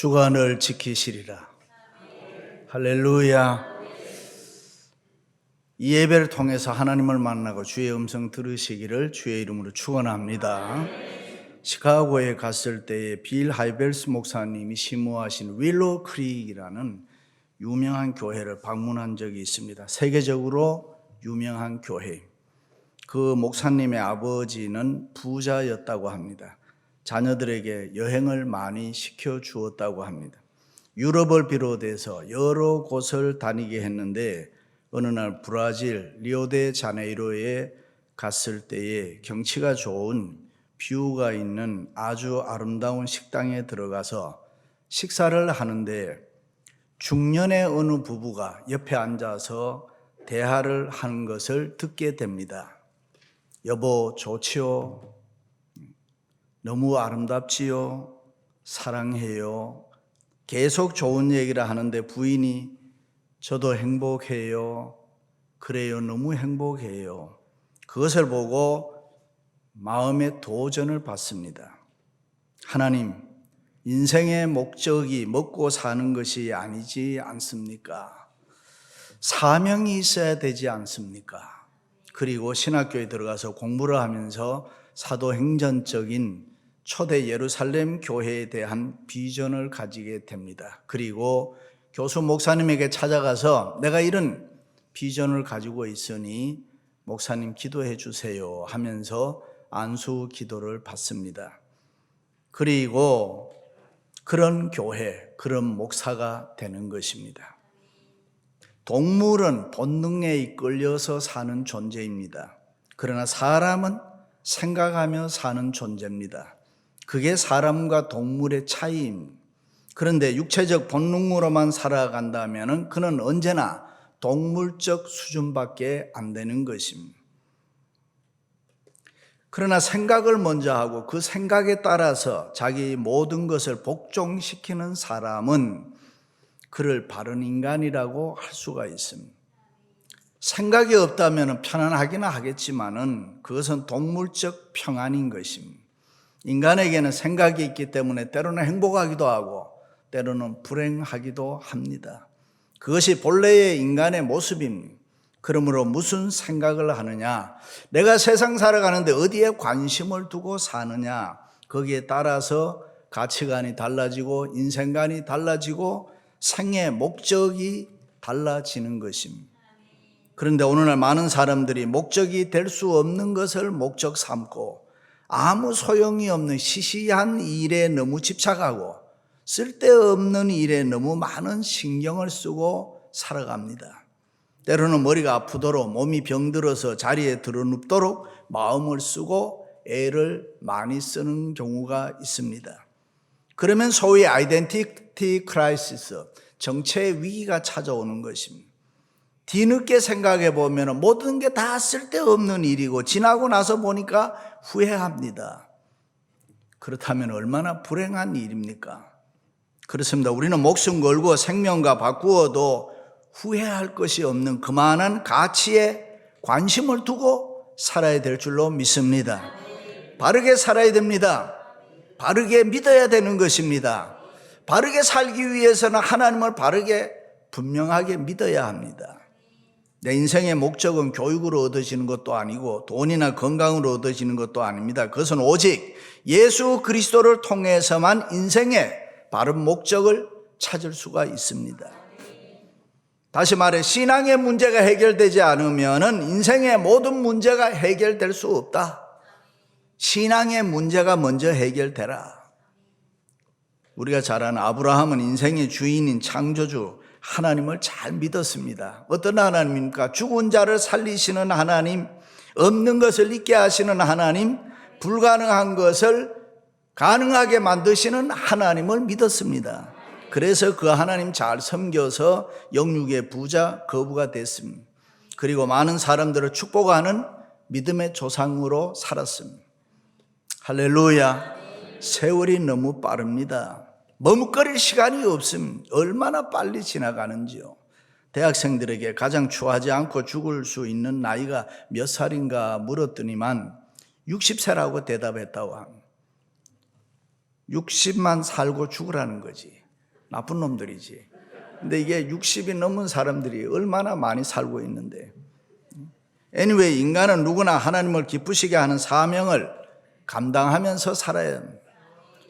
주관을 지키시리라. 할렐루야. 이 예배를 통해서 하나님을 만나고 주의 음성 들으시기를 주의 이름으로 축원합니다. 시카고에 갔을 때에 빌 하이벨스 목사님이 심호하신 윌로우 크릭이라는 유명한 교회를 방문한 적이 있습니다. 세계적으로 유명한 교회. 그 목사님의 아버지는 부자였다고 합니다. 자녀들에게 여행을 많이 시켜주었다고 합니다. 유럽을 비롯해서 여러 곳을 다니게 했는데 어느 날 브라질 리오데자네이루에 갔을 때에 경치가 좋은 뷰가 있는 아주 아름다운 식당에 들어가서 식사를 하는데 중년의 어느 부부가 옆에 앉아서 대화를 하는 것을 듣게 됩니다. 여보 좋지요? 너무 아름답지요? 사랑해요? 계속 좋은 얘기를 하는데 부인이 저도 행복해요. 그래요, 너무 행복해요. 그것을 보고 마음의 도전을 받습니다. 하나님, 인생의 목적이 먹고 사는 것이 아니지 않습니까? 사명이 있어야 되지 않습니까? 그리고 신학교에 들어가서 공부를 하면서 사도행전적인 초대 예루살렘 교회에 대한 비전을 가지게 됩니다. 그리고 교수 목사님에게 찾아가서 내가 이런 비전을 가지고 있으니 목사님 기도해 주세요 하면서 안수 기도를 받습니다. 그리고 그런 교회, 그런 목사가 되는 것입니다. 동물은 본능에 이끌려서 사는 존재입니다. 그러나 사람은 생각하며 사는 존재입니다. 그게 사람과 동물의 차이입니다. 그런데 육체적 본능으로만 살아간다면 그는 언제나 동물적 수준밖에 안 되는 것입니다. 그러나 생각을 먼저 하고 그 생각에 따라서 자기 모든 것을 복종시키는 사람은 그를 바른 인간이라고 할 수가 있습니다. 생각이 없다면 편안하기는 하겠지만은 그것은 동물적 평안인 것입니다. 인간에게는 생각이 있기 때문에 때로는 행복하기도 하고 때로는 불행하기도 합니다. 그것이 본래의 인간의 모습입니다. 그러므로 무슨 생각을 하느냐, 내가 세상 살아가는데 어디에 관심을 두고 사느냐, 거기에 따라서 가치관이 달라지고 인생관이 달라지고 생의 목적이 달라지는 것입니다. 그런데 오늘날 많은 사람들이 목적이 될 수 없는 것을 목적 삼고 아무 소용이 없는 시시한 일에 너무 집착하고 쓸데없는 일에 너무 많은 신경을 쓰고 살아갑니다. 때로는 머리가 아프도록 몸이 병들어서 자리에 드러눕도록 마음을 쓰고 애를 많이 쓰는 경우가 있습니다. 그러면 소위 아이덴티티 크라이시스, 정체의 위기가 찾아오는 것입니다. 뒤늦게 생각해 보면 모든 게 다 쓸데없는 일이고 지나고 나서 보니까 후회합니다. 그렇다면 얼마나 불행한 일입니까? 그렇습니다. 우리는 목숨 걸고 생명과 바꾸어도 후회할 것이 없는 그만한 가치에 관심을 두고 살아야 될 줄로 믿습니다. 바르게 살아야 됩니다. 바르게 믿어야 되는 것입니다. 바르게 살기 위해서는 하나님을 바르게 분명하게 믿어야 합니다. 내 인생의 목적은 교육으로 얻어지는 것도 아니고 돈이나 건강으로 얻어지는 것도 아닙니다. 그것은 오직 예수 그리스도를 통해서만 인생의 바른 목적을 찾을 수가 있습니다. 다시 말해 신앙의 문제가 해결되지 않으면 인생의 모든 문제가 해결될 수 없다. 신앙의 문제가 먼저 해결되라. 우리가 잘 아는 아브라함은 인생의 주인인 창조주 하나님을 잘 믿었습니다. 어떤 하나님입니까? 죽은 자를 살리시는 하나님, 없는 것을 있게 하시는 하나님, 불가능한 것을 가능하게 만드시는 하나님을 믿었습니다. 그래서 그 하나님 잘 섬겨서 영육의 부자 거부가 됐습니다. 그리고 많은 사람들을 축복하는 믿음의 조상으로 살았습니다. 할렐루야. 세월이 너무 빠릅니다. 머뭇거릴 시간이 없습니다. 얼마나 빨리 지나가는지요. 대학생들에게 가장 추하지 않고 죽을 수 있는 나이가 몇 살인가 물었더니만 60세라고 대답했다고 합니다. 60만 살고 죽으라는 거지. 나쁜 놈들이지. 근데 이게 60이 넘은 사람들이 얼마나 많이 살고 있는데. anyway, 인간은 누구나 하나님을 기쁘시게 하는 사명을 감당하면서 살아야 합니다.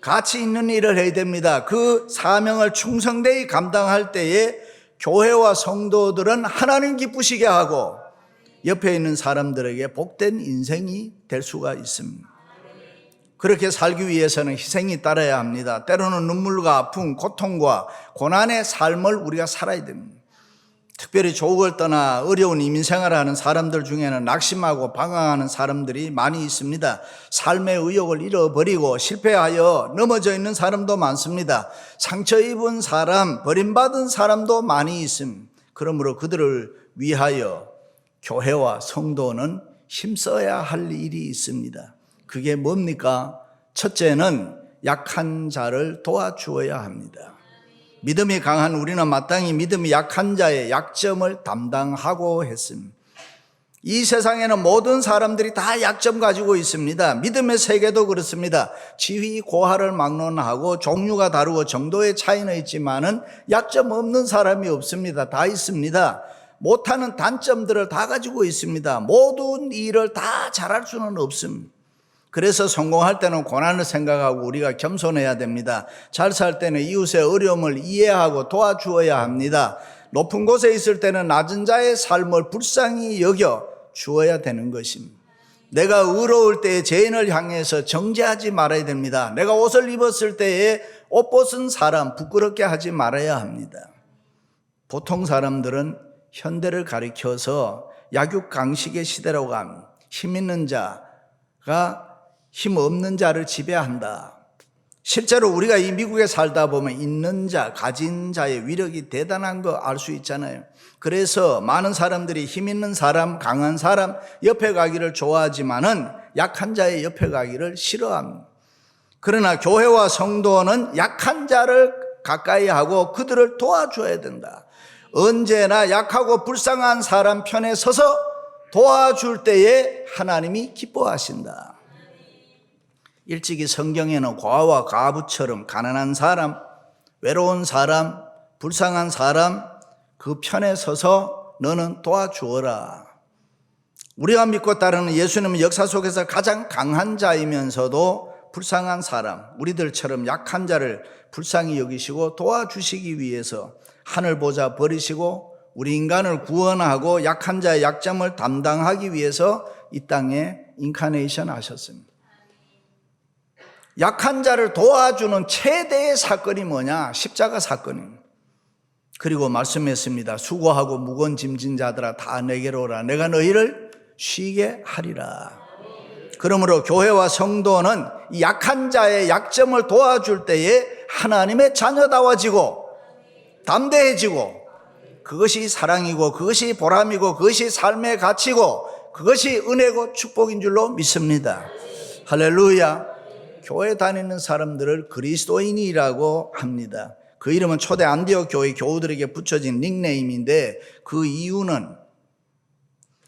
가치 있는 일을 해야 됩니다. 그 사명을 충성되이 감당할 때에 교회와 성도들은 하나님 기쁘시게 하고 옆에 있는 사람들에게 복된 인생이 될 수가 있습니다. 그렇게 살기 위해서는 희생이 따라야 합니다. 때로는 눈물과 아픔, 고통과 고난의 삶을 우리가 살아야 됩니다. 특별히 조국을 떠나 어려운 이민생활을 하는 사람들 중에는 낙심하고 방황하는 사람들이 많이 있습니다. 삶의 의욕을 잃어버리고 실패하여 넘어져 있는 사람도 많습니다. 상처 입은 사람, 버림받은 사람도 많이 있습니다. 그러므로 그들을 위하여 교회와 성도는 힘써야 할 일이 있습니다. 그게 뭡니까? 첫째는 약한 자를 도와주어야 합니다. 믿음이 강한 우리는 마땅히 믿음이 약한 자의 약점을 담당하고 했습니다. 이 세상에는 모든 사람들이 다 약점 가지고 있습니다. 믿음의 세계도 그렇습니다. 지위 고하를 막론하고 종류가 다르고 정도의 차이는 있지만은 약점 없는 사람이 없습니다. 다 있습니다. 못하는 단점들을 다 가지고 있습니다. 모든 일을 다 잘할 수는 없습니다. 그래서 성공할 때는 고난을 생각하고 우리가 겸손해야 됩니다. 잘 살 때는 이웃의 어려움을 이해하고 도와주어야 합니다. 높은 곳에 있을 때는 낮은 자의 삶을 불쌍히 여겨 주어야 되는 것입니다. 내가 의로울 때에 죄인을 향해서 정죄하지 말아야 됩니다. 내가 옷을 입었을 때에 옷 벗은 사람 부끄럽게 하지 말아야 합니다. 보통 사람들은 현대를 가리켜서 약육강식의 시대라고 합니다. 힘 있는 자가 힘 없는 자를 지배한다. 실제로 우리가 이 미국에 살다 보면 있는 자, 가진 자의 위력이 대단한 거 알 수 있잖아요. 그래서 많은 사람들이 힘 있는 사람, 강한 사람 옆에 가기를 좋아하지만은 약한 자의 옆에 가기를 싫어합니다. 그러나 교회와 성도는 약한 자를 가까이 하고 그들을 도와줘야 된다. 언제나 약하고 불쌍한 사람 편에 서서 도와줄 때에 하나님이 기뻐하신다. 일찍이 성경에는 고아와 과부처럼 가난한 사람, 외로운 사람, 불쌍한 사람 그 편에 서서 너는 도와주어라. 우리가 믿고 따르는 예수님은 역사 속에서 가장 강한 자이면서도 불쌍한 사람, 우리들처럼 약한 자를 불쌍히 여기시고 도와주시기 위해서 하늘 보좌 버리시고 우리 인간을 구원하고 약한 자의 약점을 담당하기 위해서 이 땅에 인카네이션 하셨습니다. 약한 자를 도와주는 최대의 사건이 뭐냐? 십자가 사건입니다. 그리고 말씀했습니다. 수고하고 무거운 짐진 자들아 다 내게로 오라. 내가 너희를 쉬게 하리라. 그러므로 교회와 성도는 이 약한 자의 약점을 도와줄 때에 하나님의 자녀다워지고 담대해지고 그것이 사랑이고 그것이 보람이고 그것이 삶의 가치고 그것이 은혜고 축복인 줄로 믿습니다. 할렐루야. 교회 다니는 사람들을 그리스도인이라고 합니다. 그 이름은 초대 안디옥 교회 교우들에게 붙여진 닉네임인데 그 이유는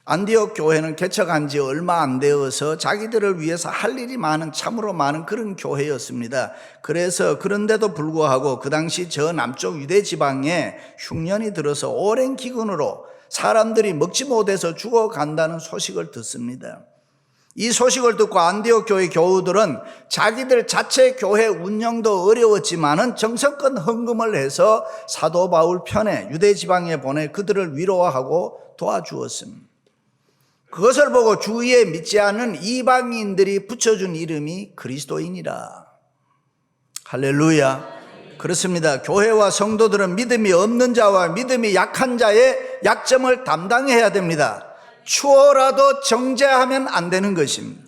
안디옥 교회는 개척한 지 얼마 안 되어서 자기들을 위해서 할 일이 많은 참으로 많은 그런 교회였습니다. 그래서 그런데도 불구하고 그 당시 저 남쪽 유대 지방에 흉년이 들어서 오랜 기근으로 사람들이 먹지 못해서 죽어간다는 소식을 듣습니다. 이 소식을 듣고 안디옥 교회 교우들은 자기들 자체 교회 운영도 어려웠지만은 정성껏 헌금을 해서 사도 바울 편에 유대 지방에 보내 그들을 위로하고 도와주었습니다. 그것을 보고 주위에 믿지 않는 이방인들이 붙여준 이름이 그리스도인이라. 할렐루야. 그렇습니다. 교회와 성도들은 믿음이 없는 자와 믿음이 약한 자의 약점을 담당해야 됩니다. 추워라도 정죄하면 안 되는 것입니다.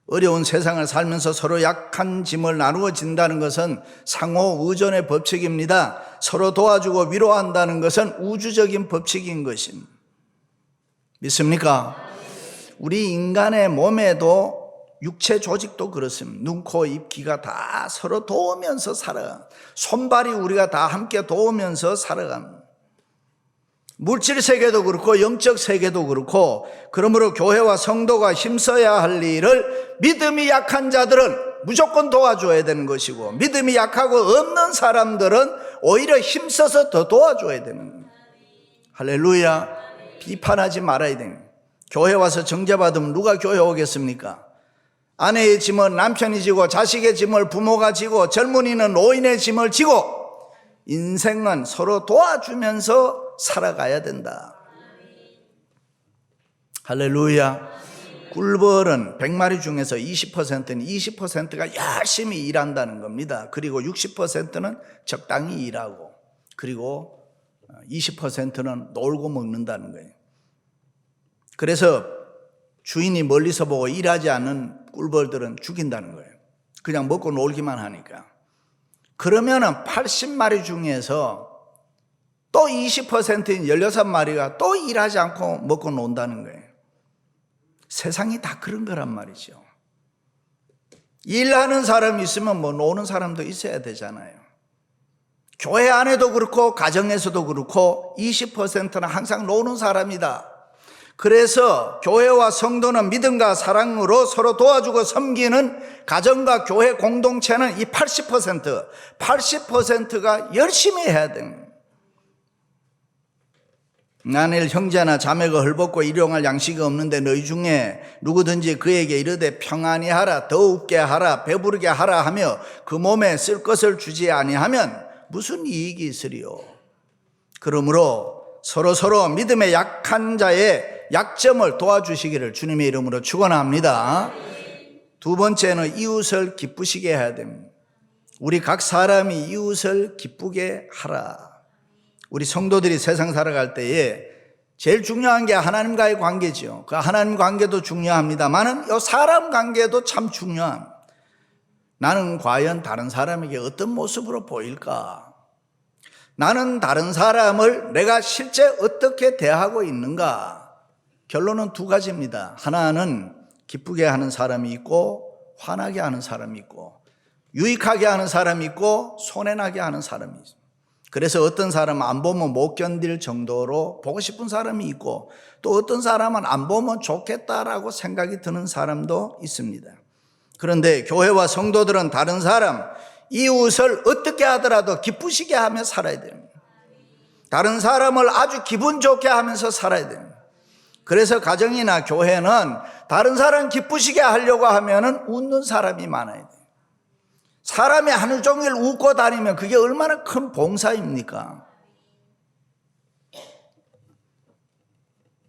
어려운 세상을 살면서 서로 약한 짐을 나누어 진다는 것은 상호 의존의 법칙입니다. 서로 도와주고 위로한다는 것은 우주적인 법칙인 것입니다. 믿습니까? 우리 인간의 몸에도 육체 조직도 그렇습니다. 눈, 코, 입, 귀가 다 서로 도우면서 살아갑니다. 손발이 우리가 다 함께 도우면서 살아갑니다. 물질 세계도 그렇고 영적 세계도 그렇고 그러므로 교회와 성도가 힘써야 할 일을 믿음이 약한 자들은 무조건 도와줘야 되는 것이고, 믿음이 약하고 없는 사람들은 오히려 힘써서 더 도와줘야 되는 거예요. 할렐루야. 비판하지 말아야 돼요. 교회 와서 정죄받으면 누가 교회 오겠습니까? 아내의 짐을 남편이 지고, 자식의 짐을 부모가 지고, 젊은이는 노인의 짐을 지고, 인생은 서로 도와주면서 살아가야 된다. 할렐루야. 꿀벌은 100마리 중에서 20%는 20%가 열심히 일한다는 겁니다. 그리고 60%는 적당히 일하고, 그리고 20%는 놀고 먹는다는 거예요. 그래서 주인이 멀리서 보고 일하지 않는 꿀벌들은 죽인다는 거예요. 그냥 먹고 놀기만 하니까. 그러면은 80마리 중에서 또 20%인 16마리가 또 일하지 않고 먹고 논다는 거예요. 세상이 다 그런 거란 말이죠. 일하는 사람이 있으면 뭐 노는 사람도 있어야 되잖아요. 교회 안에도 그렇고 가정에서도 그렇고 20%는 항상 노는 사람이다. 그래서 교회와 성도는 믿음과 사랑으로 서로 도와주고 섬기는 가정과 교회 공동체는 이 80%가 열심히 해야 됩니다. 만일 형제나 자매가 헐벗고 일용할 양식이 없는데 너희 중에 누구든지 그에게 이르되 평안히 하라, 더욱게 하라, 배부르게 하라 하며 그 몸에 쓸 것을 주지 아니하면 무슨 이익이 있으리요. 그러므로 서로 믿음의 약한 자의 약점을 도와주시기를 주님의 이름으로 축원합니다. 두 번째는 이웃을 기쁘시게 해야 됩니다. 우리 각 사람이 이웃을 기쁘게 하라. 우리 성도들이 세상 살아갈 때에 제일 중요한 게 하나님과의 관계죠. 그 하나님 관계도 중요합니다만은 이 사람 관계도 참 중요한. 나는 과연 다른 사람에게 어떤 모습으로 보일까? 나는 다른 사람을 내가 실제 어떻게 대하고 있는가? 결론은 두 가지입니다. 하나는 기쁘게 하는 사람이 있고 화나게 하는 사람이 있고, 유익하게 하는 사람이 있고 손해나게 하는 사람이 있습니다. 그래서 어떤 사람은 안 보면 못 견딜 정도로 보고 싶은 사람이 있고, 또 어떤 사람은 안 보면 좋겠다라고 생각이 드는 사람도 있습니다. 그런데 교회와 성도들은 다른 사람, 이웃을 어떻게 하더라도 기쁘시게 하며 살아야 됩니다. 다른 사람을 아주 기분 좋게 하면서 살아야 됩니다. 그래서 가정이나 교회는 다른 사람 기쁘시게 하려고 하면은 웃는 사람이 많아야 돼요. 사람이 하루 종일 웃고 다니면 그게 얼마나 큰 봉사입니까?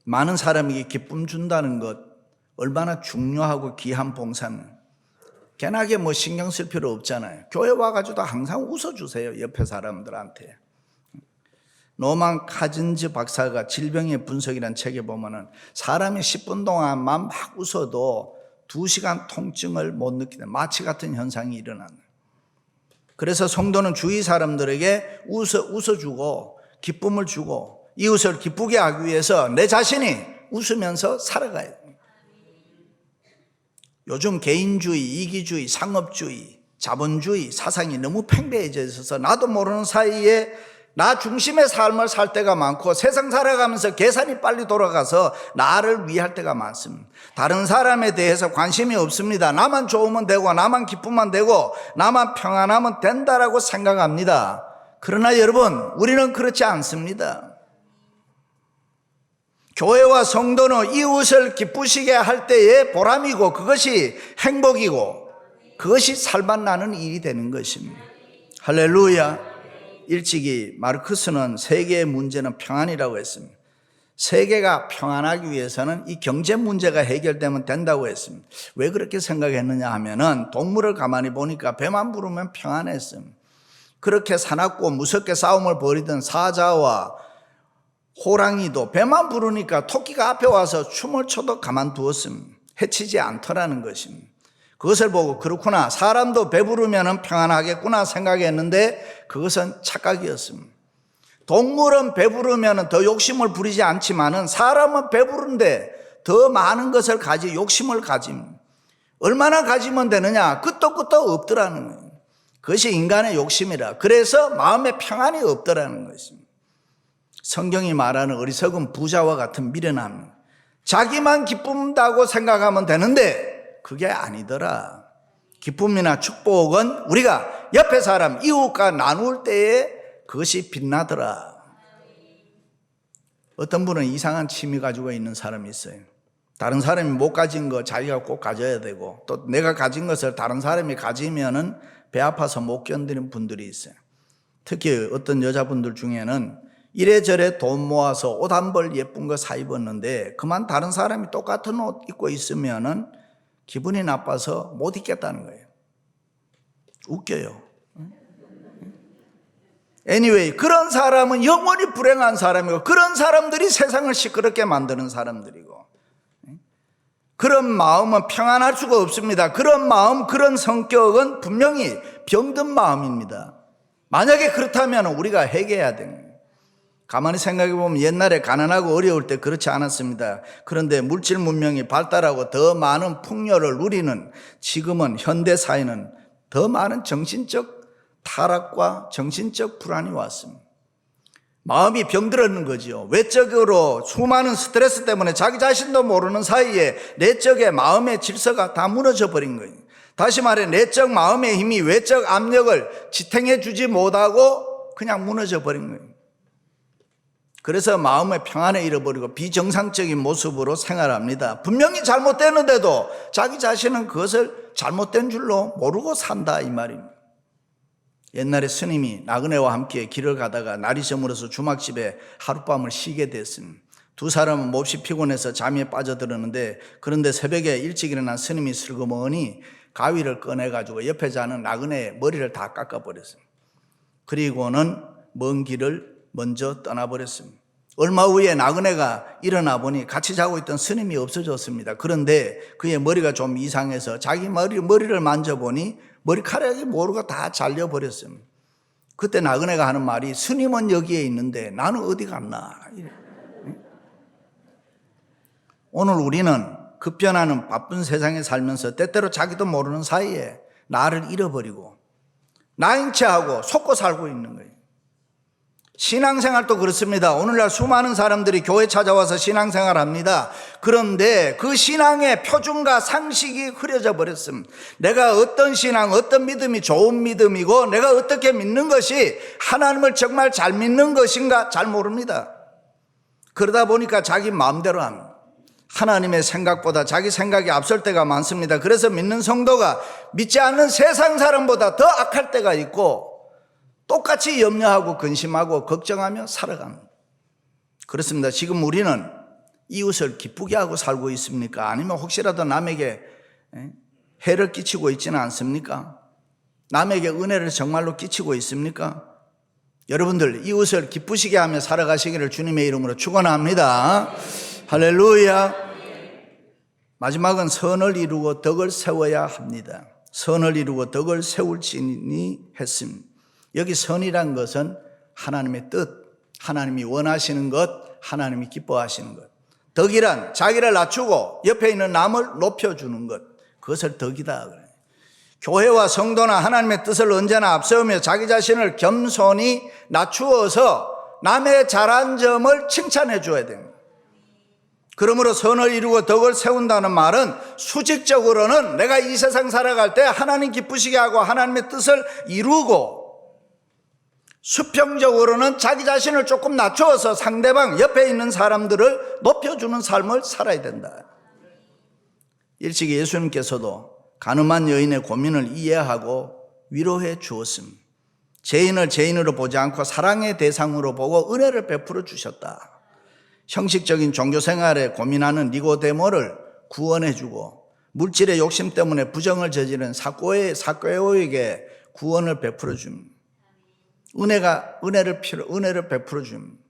많은 사람에게 기쁨 준다는 것 얼마나 중요하고 귀한 봉사는. 괜하게 뭐 신경 쓸 필요 없잖아요. 교회 와가지고도 항상 웃어주세요, 옆에 사람들한테. 노만 카진즈 박사가 질병의 분석이라는 책에 보면은 사람이 10분 동안만 막 웃어도 2시간 통증을 못 느끼는 마취 같은 현상이 일어나는. 그래서 성도는 주위 사람들에게 웃어주고 기쁨을 주고 이웃을 기쁘게 하기 위해서 내 자신이 웃으면서 살아가야 돼요. 요즘 개인주의, 이기주의, 상업주의, 자본주의 사상이 너무 팽배해져 있어서 나도 모르는 사이에 나 중심의 삶을 살 때가 많고, 세상 살아가면서 계산이 빨리 돌아가서 나를 위할 때가 많습니다. 다른 사람에 대해서 관심이 없습니다. 나만 좋으면 되고 나만 기쁘면 되고 나만 평안하면 된다라고 생각합니다. 그러나 여러분, 우리는 그렇지 않습니다. 교회와 성도는 이웃을 기쁘시게 할 때의 보람이고, 그것이 행복이고, 그것이 살맛나는 일이 되는 것입니다. 할렐루야. 일찍이 마르크스는 세계의 문제는 평안이라고 했습니다. 세계가 평안하기 위해서는 이 경제 문제가 해결되면 된다고 했습니다. 왜 그렇게 생각했느냐 하면은 동물을 가만히 보니까 배만 부르면 평안했습니다. 그렇게 사납고 무섭게 싸움을 벌이던 사자와 호랑이도 배만 부르니까 토끼가 앞에 와서 춤을 춰도 가만두었습니다. 해치지 않더라는 것입니다. 그것을 보고 그렇구나, 사람도 배부르면 평안하겠구나 생각했는데 그것은 착각이었습니다. 동물은 배부르면 더 욕심을 부리지 않지만은 사람은 배부른데 더 많은 것을 욕심을 가집니다. 얼마나 가지면 되느냐? 끝도 없더라는 거예요. 그것이 인간의 욕심이라. 그래서 마음에 평안이 없더라는 것입니다. 성경이 말하는 어리석은 부자와 같은 미련함, 자기만 기쁜다고 생각하면 되는데 그게 아니더라. 기쁨이나 축복은 우리가 옆에 사람, 이웃과 나눌 때에 그것이 빛나더라. 어떤 분은 이상한 취미 가지고 있는 사람이 있어요. 다른 사람이 못 가진 거 자기가 꼭 가져야 되고, 또 내가 가진 것을 다른 사람이 가지면은 배 아파서 못 견디는 분들이 있어요. 특히 어떤 여자분들 중에는 이래저래 돈 모아서 옷 한 벌 예쁜 거 사 입었는데 그만 다른 사람이 똑같은 옷 입고 있으면은 기분이 나빠서 못 입겠다는 거예요. 웃겨요. Anyway, 그런 사람은 영원히 불행한 사람이고, 그런 사람들이 세상을 시끄럽게 만드는 사람들이고, 그런 마음은 평안할 수가 없습니다. 그런 마음, 그런 성격은 분명히 병든 마음입니다. 만약에 그렇다면 우리가 해결해야 됩니다. 가만히 생각해 보면 옛날에 가난하고 어려울 때 그렇지 않았습니다. 그런데 물질 문명이 발달하고 더 많은 풍요를 누리는 지금은 현대 사회는 더 많은 정신적 타락과 정신적 불안이 왔습니다. 마음이 병들었는 거죠. 외적으로 수많은 스트레스 때문에 자기 자신도 모르는 사이에 내적의 마음의 질서가 다 무너져 버린 거예요. 다시 말해 내적 마음의 힘이 외적 압력을 지탱해 주지 못하고 그냥 무너져 버린 거예요. 그래서 마음의 평안을 잃어버리고 비정상적인 모습으로 생활합니다. 분명히 잘못되는데도 자기 자신은 그것을 잘못된 줄로 모르고 산다 이 말입니다. 옛날에 스님이 나그네와 함께 길을 가다가 날이 저물어서 주막집에 하룻밤을 쉬게 됐습니다. 두 사람은 몹시 피곤해서 잠에 빠져들었는데, 그런데 새벽에 일찍 일어난 스님이 슬그머니 가위를 꺼내가지고 옆에 자는 나그네의 머리를 다 깎아버렸습니다. 그리고는 먼 길을 먼저 떠나버렸습니다. 얼마 후에 나그네가 일어나 보니 같이 자고 있던 스님이 없어졌습니다. 그런데 그의 머리가 좀 이상해서 자기 머리를 만져보니 머리카락이 모르고 다 잘려버렸습니다. 그때 나그네가 하는 말이, 스님은 여기에 있는데 나는 어디 갔나. 오늘 우리는 급변하는 바쁜 세상에 살면서 때때로 자기도 모르는 사이에 나를 잃어버리고 나인 체하고 속고 살고 있는 거예요. 신앙생활도 그렇습니다. 오늘날 수많은 사람들이 교회 찾아와서 신앙생활 합니다. 그런데 그 신앙의 표준과 상식이 흐려져 버렸습니다. 내가 어떤 신앙, 어떤 믿음이 좋은 믿음이고 내가 어떻게 믿는 것이 하나님을 정말 잘 믿는 것인가 잘 모릅니다. 그러다 보니까 자기 마음대로 합니다. 하나님의 생각보다 자기 생각이 앞설 때가 많습니다. 그래서 믿는 성도가 믿지 않는 세상 사람보다 더 악할 때가 있고, 똑같이 염려하고 근심하고 걱정하며 살아갑니다. 그렇습니다. 지금 우리는 이웃을 기쁘게 하고 살고 있습니까? 아니면 혹시라도 남에게 해를 끼치고 있지는 않습니까? 남에게 은혜를 정말로 끼치고 있습니까? 여러분들 이웃을 기쁘시게 하며 살아가시기를 주님의 이름으로 축원합니다. 할렐루야. 마지막은 선을 이루고 덕을 세워야 합니다. 선을 이루고 덕을 세울지니 했습니다. 여기 선이란 것은 하나님의 뜻, 하나님이 원하시는 것, 하나님이 기뻐하시는 것. 덕이란 자기를 낮추고 옆에 있는 남을 높여주는 것, 그것을 덕이다 그래요. 교회와 성도나 하나님의 뜻을 언제나 앞세우며 자기 자신을 겸손히 낮추어서 남의 잘한 점을 칭찬해 줘야 됩니다. 그러므로 선을 이루고 덕을 세운다는 말은 수직적으로는 내가 이 세상 살아갈 때 하나님 기쁘시게 하고 하나님의 뜻을 이루고, 수평적으로는 자기 자신을 조금 낮추어서 상대방 옆에 있는 사람들을 높여주는 삶을 살아야 된다. 일찍이 예수님께서도 가늠한 여인의 고민을 이해하고 위로해 주었습니다. 죄인을 죄인으로 보지 않고 사랑의 대상으로 보고 은혜를 베풀어 주셨다. 형식적인 종교생활에 고민하는 니고데모를 구원해 주고, 물질의 욕심 때문에 부정을 저지른 삭개오에게 구원을 베풀어 줍니다. 은혜를 베풀어 줍니다.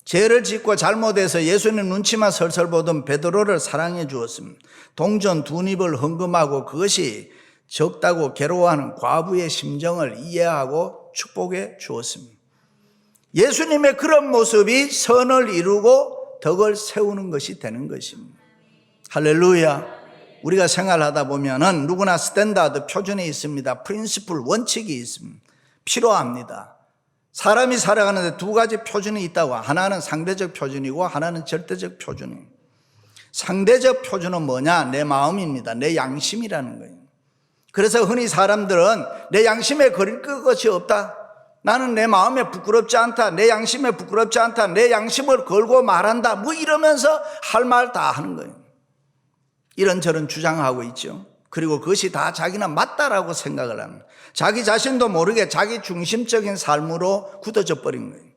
죄를 짓고 잘못해서 예수님 눈치만 설설 보던 베드로를 사랑해 주었습니다. 동전 두 입을 헌금하고 그것이 적다고 괴로워하는 과부의 심정을 이해하고 축복해 주었습니다. 예수님의 그런 모습이 선을 이루고 덕을 세우는 것이 되는 것입니다. 할렐루야. 우리가 생활하다 보면은 누구나 스탠다드 표준이 있습니다. 프린시플 원칙이 있습니다. 필요합니다. 사람이 살아가는데 두 가지 표준이 있다고. 하나는 상대적 표준이고 하나는 절대적 표준입니다. 상대적 표준은 뭐냐? 내 마음입니다. 내 양심이라는 거예요. 그래서 흔히 사람들은 내 양심에 거릴 것이 없다, 나는 내 마음에 부끄럽지 않다, 내 양심에 부끄럽지 않다, 내 양심을 걸고 말한다, 뭐 이러면서 할 말 다 하는 거예요. 이런저런 주장하고 있죠. 그리고 그것이 다 자기는 맞다라고 생각을 합니다. 자기 자신도 모르게 자기 중심적인 삶으로 굳어져 버린 거예요.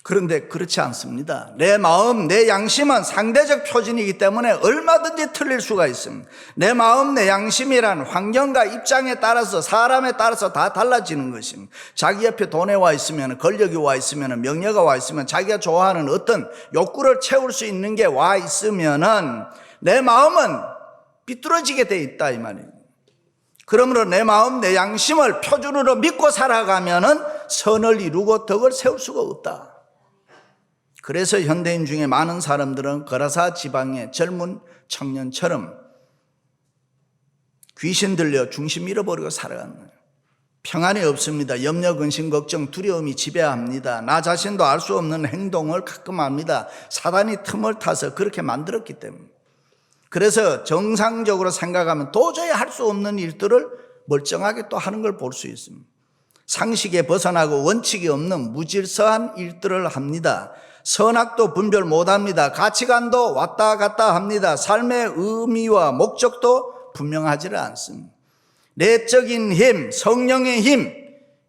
그런데 그렇지 않습니다. 내 마음, 내 양심은 상대적 표준이기 때문에 얼마든지 틀릴 수가 있습니다. 내 마음, 내 양심이란 환경과 입장에 따라서, 사람에 따라서 다 달라지는 것입니다. 자기 옆에 돈에 와 있으면, 권력이 와 있으면, 명예가 와 있으면, 자기가 좋아하는 어떤 욕구를 채울 수 있는 게 와 있으면은 내 마음은 삐뚤어지게 돼 있다, 이 말이에요. 그러므로 내 마음, 내 양심을 표준으로 믿고 살아가면은 선을 이루고 덕을 세울 수가 없다. 그래서 현대인 중에 많은 사람들은 거라사 지방의 젊은 청년처럼 귀신 들려 중심 잃어버리고 살아가는 거예요. 평안이 없습니다. 염려, 근심, 걱정, 두려움이 지배합니다. 나 자신도 알 수 없는 행동을 가끔 합니다. 사단이 틈을 타서 그렇게 만들었기 때문에. 그래서 정상적으로 생각하면 도저히 할 수 없는 일들을 멀쩡하게 또 하는 걸 볼 수 있습니다. 상식에 벗어나고 원칙이 없는 무질서한 일들을 합니다. 선악도 분별 못합니다. 가치관도 왔다 갔다 합니다. 삶의 의미와 목적도 분명하지 않습니다. 내적인 힘, 성령의 힘,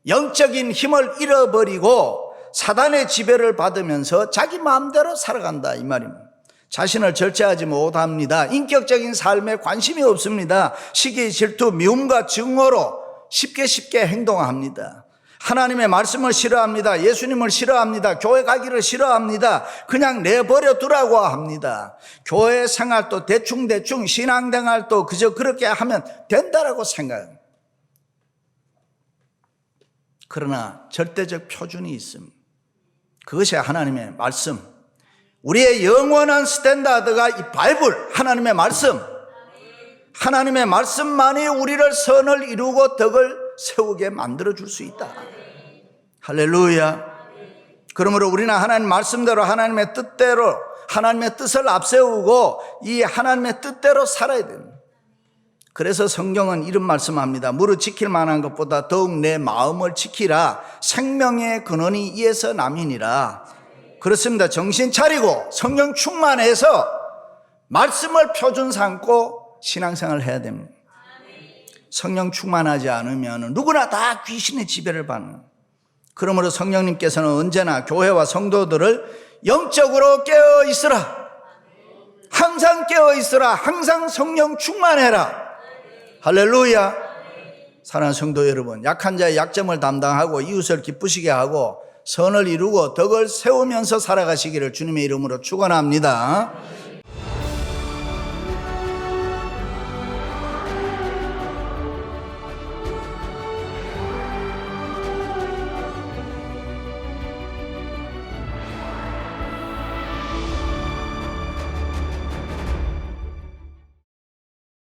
영적인 힘을 잃어버리고 사단의 지배를 받으면서 자기 마음대로 살아간다, 이 말입니다. 자신을 절제하지 못합니다. 인격적인 삶에 관심이 없습니다. 시기, 질투, 미움과 증오로 쉽게 행동합니다. 하나님의 말씀을 싫어합니다. 예수님을 싫어합니다. 교회 가기를 싫어합니다. 그냥 내버려 두라고 합니다. 교회 생활도 대충 신앙생활도 그저 그렇게 하면 된다라고 생각합니다. 그러나 절대적 표준이 있습니다. 그것이 하나님의 말씀, 우리의 영원한 스탠다드가 이 바이블, 하나님의 말씀, 하나님의 말씀만이 우리를 선을 이루고 덕을 세우게 만들어줄 수 있다. 할렐루야. 그러므로 우리는 하나님 말씀대로, 하나님의 뜻대로, 하나님의 뜻을 앞세우고 이 하나님의 뜻대로 살아야 됩니다. 그래서 성경은 이런 말씀합니다. 무릇 지킬 만한 것보다 더욱 내 마음을 지키라. 생명의 근원이 이에서 남이니라. 그렇습니다. 정신 차리고 성령 충만해서 말씀을 표준 삼고 신앙생활을 해야 됩니다. 성령 충만하지 않으면 누구나 다 귀신의 지배를 받는. 그러므로 성령님께서는 언제나 교회와 성도들을 영적으로 깨어 있으라. 항상 깨어 있으라. 항상 성령 충만해라. 할렐루야. 사랑하는 성도 여러분, 약한 자의 약점을 담당하고 이웃을 기쁘시게 하고 선을 이루고 덕을 세우면서 살아가시기를 주님의 이름으로 축원합니다.